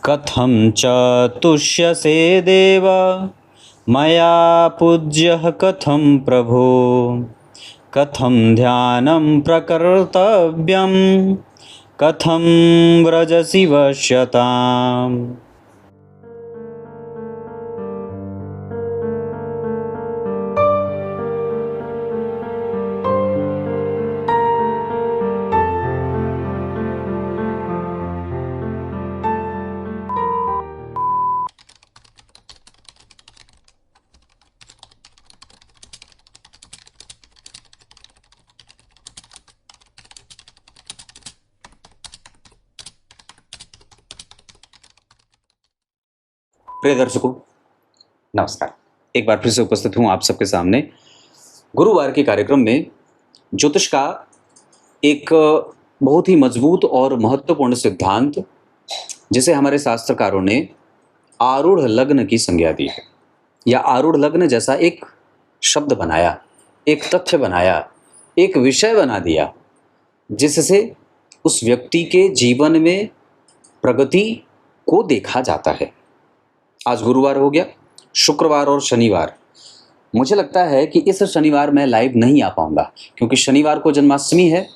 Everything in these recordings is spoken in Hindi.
कथं च तुष्यसे देव मया पूज्यः कथं प्रभो कथं ध्यानं प्रकर्तव्यं कथं व्रजसि वश्यताम्। प्रिय दर्शकों, नमस्कार। एक बार फिर से उपस्थित हूँ आप सबके सामने गुरुवार के कार्यक्रम में ज्योतिष का एक बहुत ही मजबूत और महत्वपूर्ण सिद्धांत, जिसे हमारे शास्त्रकारों ने आरूढ़ लग्न की संज्ञा दी है, या आरूढ़ लग्न जैसा एक शब्द बनाया, एक तथ्य बनाया, एक विषय बना दिया, जिससे उस व्यक्ति के जीवन में प्रगति को देखा जाता है। आज गुरुवार हो गया, शुक्रवार और शनिवार। मुझे लगता है कि इस शनिवार मैं लाइव नहीं आ पाऊंगा, क्योंकि शनिवार को जन्माष्टमी है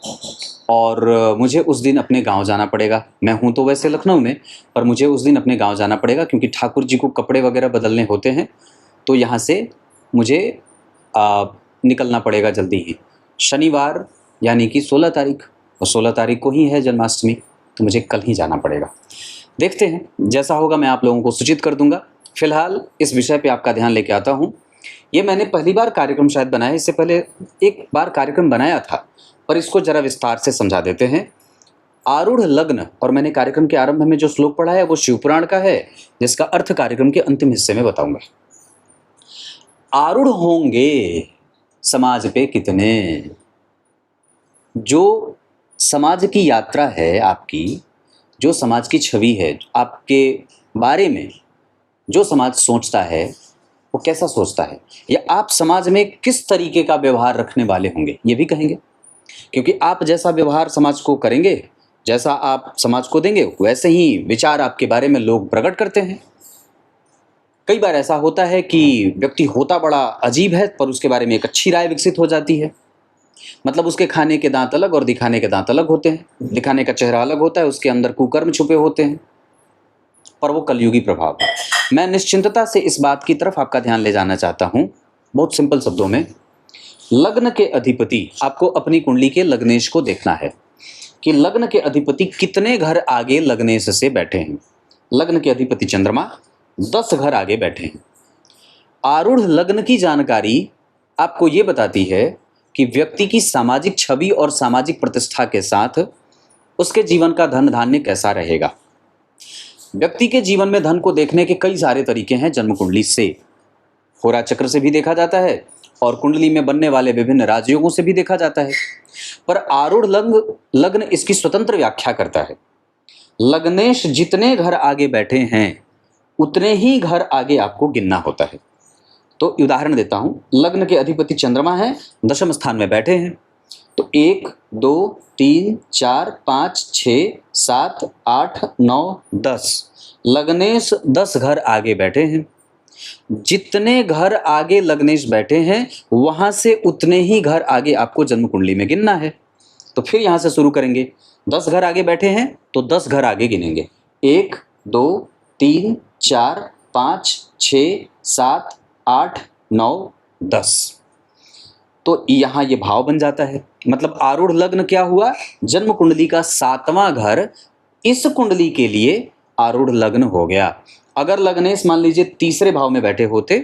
और मुझे उस दिन अपने गांव जाना पड़ेगा। मैं हूं तो वैसे लखनऊ में, पर मुझे उस दिन अपने गांव जाना पड़ेगा, क्योंकि ठाकुर जी को कपड़े वगैरह बदलने होते हैं, तो यहाँ से मुझे निकलना पड़ेगा जल्दी ही। शनिवार यानी कि 16 तारीख, और 16 तारीख को ही है जन्माष्टमी, तो मुझे कल ही जाना पड़ेगा। देखते हैं, जैसा होगा मैं आप लोगों को सूचित कर दूंगा। फिलहाल इस विषय पे आपका ध्यान लेके आता हूँ। ये मैंने पहली बार कार्यक्रम शायद बनाया, इससे पहले एक बार कार्यक्रम बनाया था, पर इसको जरा विस्तार से समझा देते हैं। आरूढ़ लग्न, और मैंने कार्यक्रम के आरंभ में जो श्लोक पढ़ा है वो शिवपुराण का है, जिसका अर्थ कार्यक्रम के अंतिम हिस्से में बताऊंगा। आरूढ़ होंगे समाज पे कितने, जो समाज की यात्रा है आपकी, जो समाज की छवि है, आपके बारे में जो समाज सोचता है वो कैसा सोचता है, या आप समाज में किस तरीके का व्यवहार रखने वाले होंगे, ये भी कहेंगे। क्योंकि आप जैसा व्यवहार समाज को करेंगे, जैसा आप समाज को देंगे, वैसे ही विचार आपके बारे में लोग प्रकट करते हैं। कई बार ऐसा होता है कि व्यक्ति होता बड़ा अजीब है, पर उसके बारे में एक अच्छी राय विकसित हो जाती है। मतलब उसके खाने के दांत अलग और दिखाने के दांत अलग होते हैं, दिखाने का चेहरा अलग होता है, उसके अंदर कुकर्म छुपे होते हैं, पर वो कलयुगी प्रभाव है। मैं निश्चिंतता से इस बात की तरफ आपका ध्यान ले जाना चाहता हूं, बहुत सिंपल शब्दों में। लग्न के अधिपति, आपको अपनी कुंडली के लग्नेश को देखना है कि लग्न के अधिपति कितने घर आगे लग्नेश से बैठे हैं। लग्न के अधिपति चंद्रमा 10 घर आगे बैठे हैं। आरूढ़ लग्न की जानकारी आपको ये बताती है कि व्यक्ति की सामाजिक छवि और सामाजिक प्रतिष्ठा के साथ उसके जीवन का धन धान्य कैसा रहेगा। व्यक्ति के जीवन में धन को देखने के कई सारे तरीके हैं। जन्म कुंडली से, होरा चक्र से भी देखा जाता है, और कुंडली में बनने वाले विभिन्न राजयोगों से भी देखा जाता है, पर आरूढ़ लग्न इसकी स्वतंत्र व्याख्या करता है। लग्नेश जितने घर आगे बैठे हैं उतने ही घर आगे आपको गिनना होता है। तो उदाहरण देता हूं, लग्न के अधिपति चंद्रमा है, 10वें स्थान में बैठे हैं, तो 1 2 3 4 5 6 7 8 9 10 लग्नेश 10 घर आगे बैठे हैं। जितने घर आगे लग्नेश बैठे हैं वहां से उतने ही घर आगे आपको जन्म कुंडली में गिनना है। तो फिर यहां से शुरू करेंगे। 10 घर आगे बैठे हैं तो 10 घर आगे गिनेंगे, 1 2 3 4 5 6 7 8 9 10। तो यहाँ ये भाव बन जाता है। मतलब आरूढ़ लग्न क्या हुआ, जन्म कुंडली का 7वां घर इस कुंडली के लिए आरूढ़ लग्न हो गया। अगर लग्नेश मान लीजिए तीसरे भाव में बैठे होते,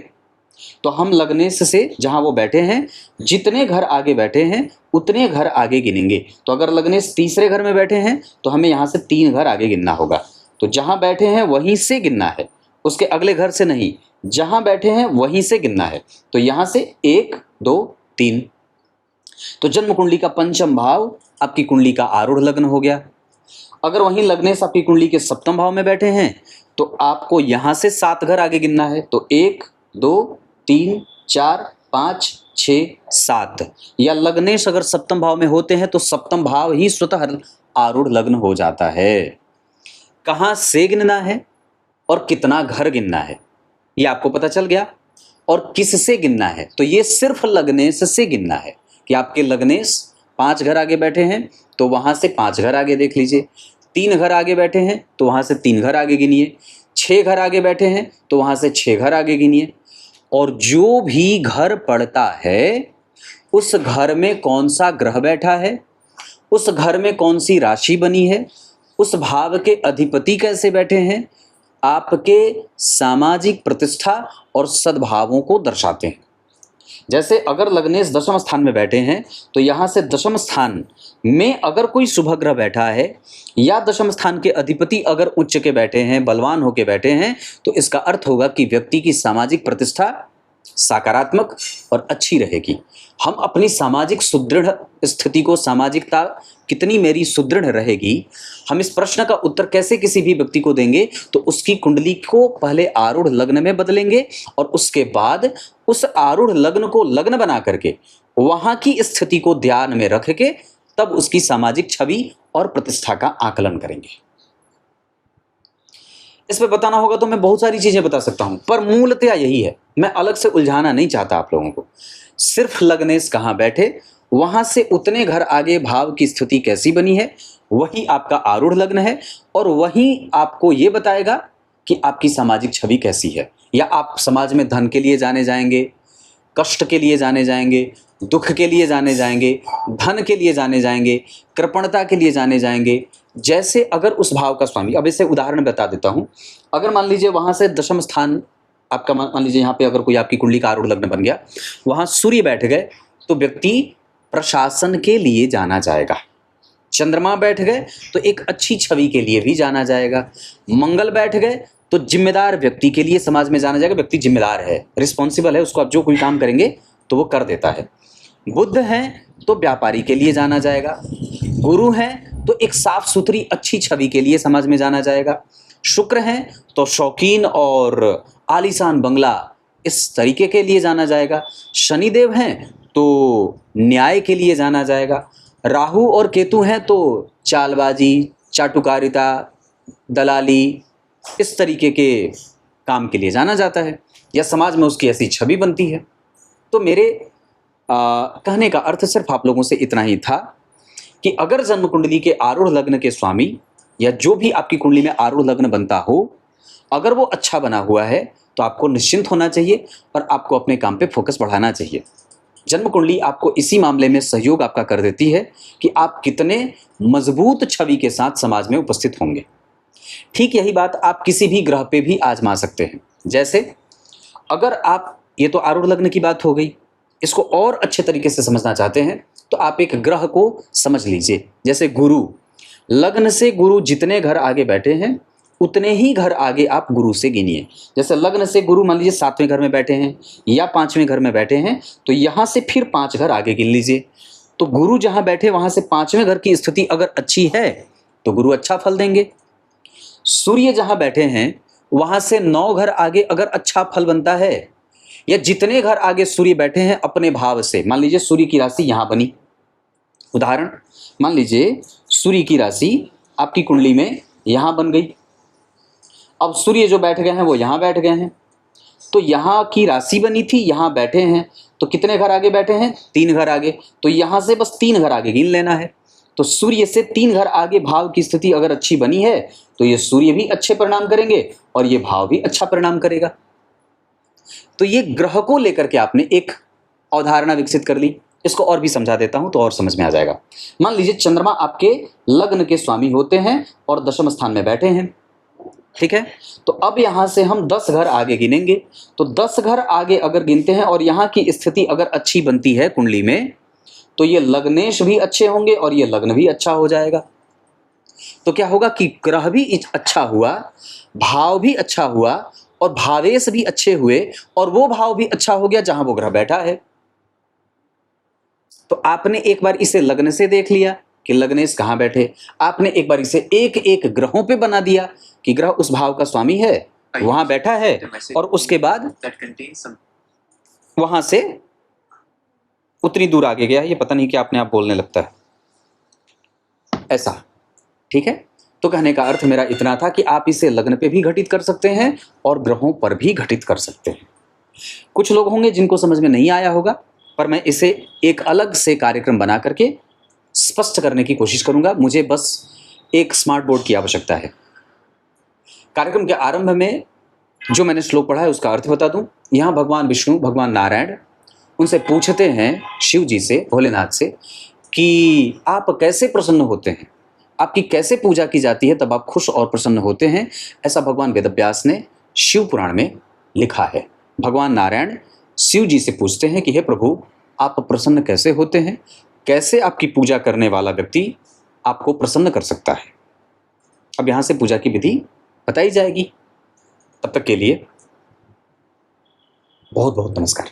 तो हम लग्नेश से जहां वो बैठे हैं जितने घर आगे बैठे हैं उतने घर आगे गिनेंगे। तो अगर लग्नेश तीसरे घर में बैठे हैं तो हमें यहाँ से 3 घर आगे गिनना होगा। तो जहां बैठे हैं वहीं से गिनना है, उसके अगले घर से नहीं, जहां बैठे हैं वहीं से गिनना है। तो यहां से 1 2 3। तो जन्म कुंडली का 5वां भाव आपकी कुंडली का आरूढ़ लग्न हो गया। अगर वहीं लग्नेश आपकी कुंडली के 7वें भाव में बैठे हैं तो आपको यहां से 7 घर आगे गिनना है। तो 1 2 3 4 5 6 7। या लग्नेश अगर 7वें भाव में होते हैं तो 7वां भाव ही स्वतः आरूढ़ लग्न हो जाता है। कहां से गिनना है, और कितना घर गिनना है ये आपको पता चल गया, और किससे गिनना है, तो ये सिर्फ लग्नेश से गिनना है कि आपके लग्नेश 5 घर आगे बैठे हैं तो वहां से 5 घर आगे देख लीजिए, 3 घर आगे बैठे हैं तो वहां से 3 घर आगे गिनिए, 6 घर आगे बैठे हैं तो वहां से 6 घर आगे गिनिए, और जो भी घर पड़ता है उस घर में कौन सा ग्रह बैठा है, उस घर में कौन सी राशि बनी है, उस भाव के अधिपति कैसे बैठे हैं, आपके सामाजिक प्रतिष्ठा और सद्भावों को दर्शाते हैं। जैसे अगर लग्नेश दशम स्थान में बैठे हैं तो यहाँ से दशम स्थान में अगर कोई शुभ ग्रह बैठा है या दशम स्थान के अधिपति अगर उच्च के बैठे हैं, बलवान होके बैठे हैं, तो इसका अर्थ होगा कि व्यक्ति की सामाजिक प्रतिष्ठा सकारात्मक और अच्छी रहेगी। हम अपनी सामाजिक सुदृढ़ स्थिति को, सामाजिकता कितनी मेरी सुदृढ़ रहेगी, हम इस प्रश्न का उत्तर कैसे किसी भी व्यक्ति को देंगे, तो उसकी कुंडली को पहले आरूढ़ लग्न में बदलेंगे और उसके बाद उस आरूढ़ लग्न को लग्न बना करके वहां की स्थिति को ध्यान में रख के तब उसकी सामाजिक छवि और प्रतिष्ठा का आकलन करेंगे। इस पे बताना होगा तो मैं बहुत सारी चीजें बता सकता हूं, पर मूलतया यही है, मैं अलग से उलझाना नहीं चाहता आप लोगों को। सिर्फ लग्नेश कहाँ बैठे, वहां से उतने घर आगे भाव की स्थिति कैसी बनी है, वही आपका आरूढ़ लग्न है, और वही आपको ये बताएगा कि आपकी सामाजिक छवि कैसी है, या आप समाज में धन के लिए जाने जाएंगे, कष्ट के लिए जाने जाएंगे, दुख के लिए जाने जाएंगे, धन के लिए जाने जाएंगे, कृपणता के लिए जाने जाएंगे। जैसे अगर उस भाव का स्वामी, अब इसे उदाहरण बता देता हूं, अगर मान लीजिए वहां से दशम स्थान आपका, मान लीजिए यहाँ पे अगर कोई आपकी कुंडली का आरूढ़ लग्न बन गया, वहां सूर्य बैठ गए तो व्यक्ति प्रशासन के लिए जाना जाएगा, चंद्रमा बैठ गए तो एक अच्छी छवि के लिए भी जाना जाएगा, मंगल बैठ गए तो जिम्मेदार व्यक्ति के लिए समाज में जाना जाएगा, व्यक्ति जिम्मेदार है, रिस्पॉन्सिबल है, उसको आप जो कोई काम करेंगे तो वो कर देता है। बुध है तो व्यापारी के लिए जाना जाएगा, गुरु है तो एक साफ सुथरी अच्छी छवि के लिए समाज में जाना जाएगा, शुक्र है तो शौकीन और आलीशान बंगला इस तरीके के लिए जाना जाएगा, शनिदेव हैं तो न्याय के लिए जाना जाएगा, राहु और केतु हैं तो चालबाजी, चाटुकारिता, दलाली, इस तरीके के काम के लिए जाना जाता है, या समाज में उसकी ऐसी छवि बनती है। तो मेरे कहने का अर्थ सिर्फ आप लोगों से इतना ही था कि अगर जन्म कुंडली के आरूढ़ लग्न के स्वामी या जो भी आपकी कुंडली में आरूढ़ लग्न बनता हो, अगर वो अच्छा बना हुआ है तो आपको निश्चिंत होना चाहिए और आपको अपने काम पे फोकस बढ़ाना चाहिए। जन्म कुंडली आपको इसी मामले में सहयोग आपका कर देती है कि आप कितने मजबूत छवि के साथ समाज में उपस्थित होंगे। ठीक यही बात आप किसी भी ग्रह पे भी आजमा सकते हैं। जैसे अगर आप, ये तो आरूढ़ लग्न की बात हो गई, इसको और अच्छे तरीके से समझना चाहते हैं तो आप एक ग्रह को समझ लीजिए। जैसे गुरु, लग्न से गुरु जितने घर आगे बैठे हैं उतने ही घर आगे आप गुरु से गिनिए। जैसे लग्न से गुरु मान लीजिए 7वें घर में बैठे हैं या 5वें घर में बैठे हैं तो यहाँ से फिर 5 घर आगे गिन लीजिए। तो गुरु जहाँ बैठे वहाँ से 5वें घर की स्थिति अगर अच्छी है तो गुरु अच्छा फल देंगे। सूर्य जहाँ बैठे हैं वहाँ से 9 घर आगे अगर अच्छा फल बनता है, या जितने घर आगे सूर्य बैठे हैं अपने भाव से, मान लीजिए सूर्य की राशि यहाँ बनी, उदाहरण मान लीजिए सूर्य की राशि आपकी कुंडली में यहाँ बन गई, अब सूर्य जो बैठ गए हैं वो यहाँ बैठ गए हैं, तो यहाँ की राशि बनी थी, यहाँ बैठे हैं तो कितने घर आगे बैठे हैं, 3 घर आगे, तो यहाँ से बस 3 घर आगे गिन लेना है। तो सूर्य से 3 घर आगे भाव की स्थिति अगर अच्छी बनी है तो ये सूर्य भी अच्छे परिणाम करेंगे और ये भाव भी अच्छा परिणाम करेगा। तो ये ग्रह को लेकर के आपने एक अवधारणा विकसित कर ली। इसको और भी समझा देता हूं तो और समझ में आ जाएगा। मान लीजिए चंद्रमा आपके लग्न के स्वामी होते हैं और दशम स्थान में बैठे हैं, ठीक है। तो अब यहां से हम 10 घर आगे गिनेंगे, तो 10 घर आगे अगर गिनते हैं और यहाँ की स्थिति अगर अच्छी बनती है कुंडली में तो ये लग्नेश भी अच्छे होंगे और ये लग्न भी अच्छा हो जाएगा। तो क्या होगा कि ग्रह भी अच्छा हुआ, भाव भी अच्छा हुआ और भावेश भी अच्छे हुए और वो भाव भी अच्छा हो गया जहां वो ग्रह बैठा है। तो आपने एक बार इसे लग्न से देख लिया कि लग्नेश कहां बैठे, आपने एक बार इसे एक एक ग्रहों पे बना दिया कि ग्रह उस भाव का स्वामी है, वहां बैठा है, और उसके बाद वहां से उतनी दूर आगे गया। ये पता नहीं कि अपने आप बोलने लगता है ऐसा, ठीक है। तो कहने का अर्थ मेरा इतना था कि आप इसे लग्न पे भी घटित कर सकते हैं और ग्रहों पर भी घटित कर सकते हैं। कुछ लोग होंगे जिनको समझ में नहीं आया होगा, पर मैं इसे एक अलग से कार्यक्रम बना करके स्पष्ट करने की कोशिश करूंगा। मुझे बस एक स्मार्ट बोर्ड की आवश्यकता है। कार्यक्रम के आरंभ में जो मैंने श्लोक पढ़ा है उसका अर्थ बता दूं। यहाँ भगवान विष्णु, भगवान नारायण उनसे पूछते हैं, शिव जी से, भोलेनाथ से, कि आप कैसे प्रसन्न होते हैं, आपकी कैसे पूजा की जाती है तब आप खुश और प्रसन्न होते हैं। ऐसा भगवान वेदव्यास ने शिव पुराण में लिखा है। भगवान नारायण शिव जी से पूछते हैं कि हे प्रभु, आप प्रसन्न कैसे होते हैं, कैसे आपकी पूजा करने वाला व्यक्ति आपको प्रसन्न कर सकता है। अब यहाँ से पूजा की विधि बताई जाएगी। तब तक के लिए बहुत बहुत नमस्कार।